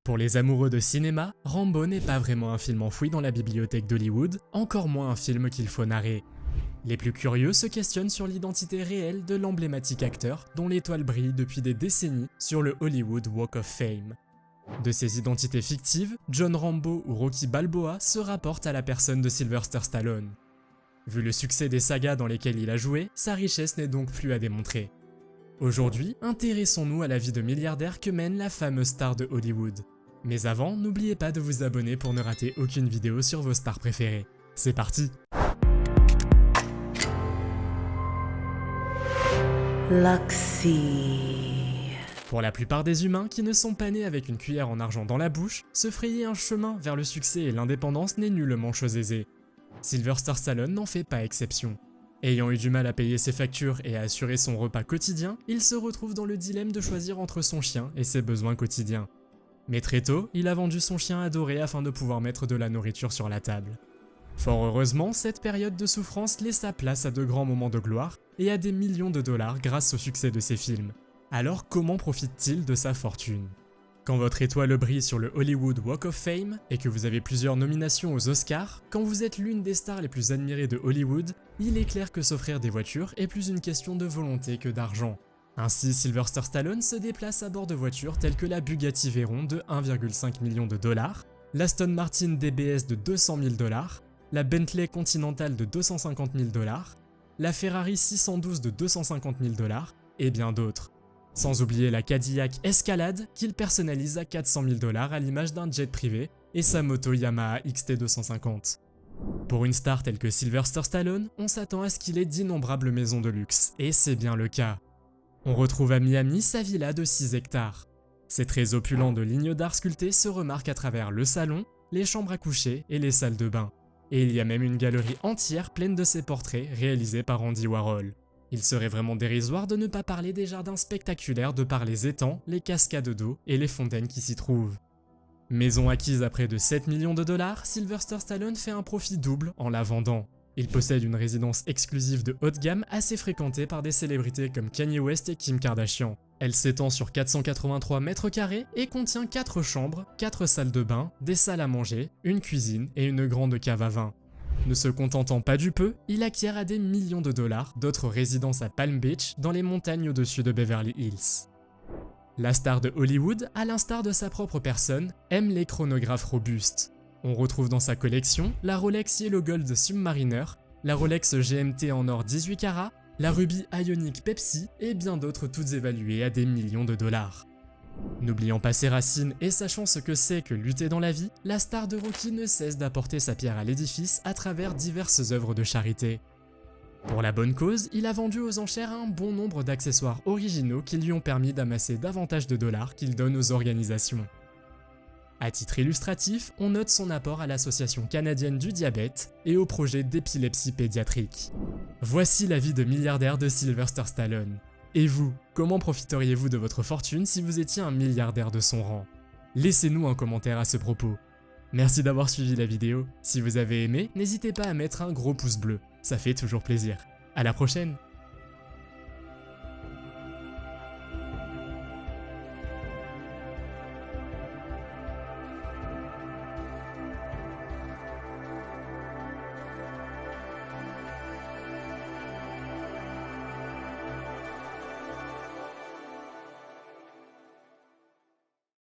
Pour les amoureux de cinéma, Rambo n'est pas vraiment un film enfoui dans la bibliothèque d'Hollywood, encore moins un film qu'il faut narrer. Les plus curieux se questionnent sur l'identité réelle de l'emblématique acteur dont l'étoile brille depuis des décennies sur le Hollywood Walk of Fame. De ces identités fictives, John Rambo ou Rocky Balboa se rapportent à la personne de Sylvester Stallone. Vu le succès des sagas dans lesquelles il a joué, sa richesse n'est donc plus à démontrer. Aujourd'hui, intéressons-nous à la vie de milliardaire que mène la fameuse star de Hollywood. Mais avant, n'oubliez pas de vous abonner pour ne rater aucune vidéo sur vos stars préférées. C'est parti! Luxy. Pour la plupart des humains qui ne sont pas nés avec une cuillère en argent dans la bouche, se frayer un chemin vers le succès et l'indépendance n'est nullement chose aisée. Sylvester Stallone n'en fait pas exception. Ayant eu du mal à payer ses factures et à assurer son repas quotidien, il se retrouve dans le dilemme de choisir entre son chien et ses besoins quotidiens. Mais très tôt, il a vendu son chien adoré afin de pouvoir mettre de la nourriture sur la table. Fort heureusement, cette période de souffrance laissa place à de grands moments de gloire et à des millions de dollars grâce au succès de ses films. Alors comment profite-t-il de sa fortune? Quand votre étoile brille sur le Hollywood Walk of Fame et que vous avez plusieurs nominations aux Oscars, quand vous êtes l'une des stars les plus admirées de Hollywood, il est clair que s'offrir des voitures est plus une question de volonté que d'argent. Ainsi, Sylvester Stallone se déplace à bord de voitures telles que la Bugatti Veyron de 1,5 million de dollars, l'Aston Martin DBS de 200 000 dollars, la Bentley Continental de 250 000 dollars, la Ferrari 612 de 250 000 dollars et bien d'autres. Sans oublier la Cadillac Escalade qu'il personnalise à 400 000 dollars à l'image d'un jet privé et sa moto Yamaha XT250. Pour une star telle que Sylvester Stallone, on s'attend à ce qu'il ait d'innombrables maisons de luxe, et c'est bien le cas. On retrouve à Miami sa villa de 6 hectares. Ses traits opulents de lignes d'art sculptées se remarquent à travers le salon, les chambres à coucher et les salles de bain. Et il y a même une galerie entière pleine de ses portraits réalisés par Andy Warhol. Il serait vraiment dérisoire de ne pas parler des jardins spectaculaires de par les étangs, les cascades d'eau et les fontaines qui s'y trouvent. Maison acquise à près de 7 millions de dollars, Sylvester Stallone fait un profit double en la vendant. Il possède une résidence exclusive de haute gamme assez fréquentée par des célébrités comme Kanye West et Kim Kardashian. Elle s'étend sur 483 mètres carrés et contient 4 chambres, 4 salles de bain, des salles à manger, une cuisine et une grande cave à vin. Ne se contentant pas du peu, il acquiert à des millions de dollars d'autres résidences à Palm Beach dans les montagnes au-dessus de Beverly Hills. La star de Hollywood, à l'instar de sa propre personne, aime les chronographes robustes. On retrouve dans sa collection la Rolex Yellow Gold Submariner, la Rolex GMT en or 18 carats, la Ruby Ioniq Pepsi et bien d'autres toutes évaluées à des millions de dollars. N'oubliant pas ses racines et sachant ce que c'est que lutter dans la vie, la star de Rocky ne cesse d'apporter sa pierre à l'édifice à travers diverses œuvres de charité. Pour la bonne cause, il a vendu aux enchères un bon nombre d'accessoires originaux qui lui ont permis d'amasser davantage de dollars qu'il donne aux organisations. À titre illustratif, on note son apport à l'Association canadienne du diabète et au projet d'épilepsie pédiatrique. Voici la vie de milliardaire de Sylvester Stallone. Et vous, comment profiteriez-vous de votre fortune si vous étiez un milliardaire de son rang? Laissez-nous un commentaire à ce propos. Merci d'avoir suivi la vidéo. Si vous avez aimé, n'hésitez pas à mettre un gros pouce bleu, ça fait toujours plaisir. À la prochaine!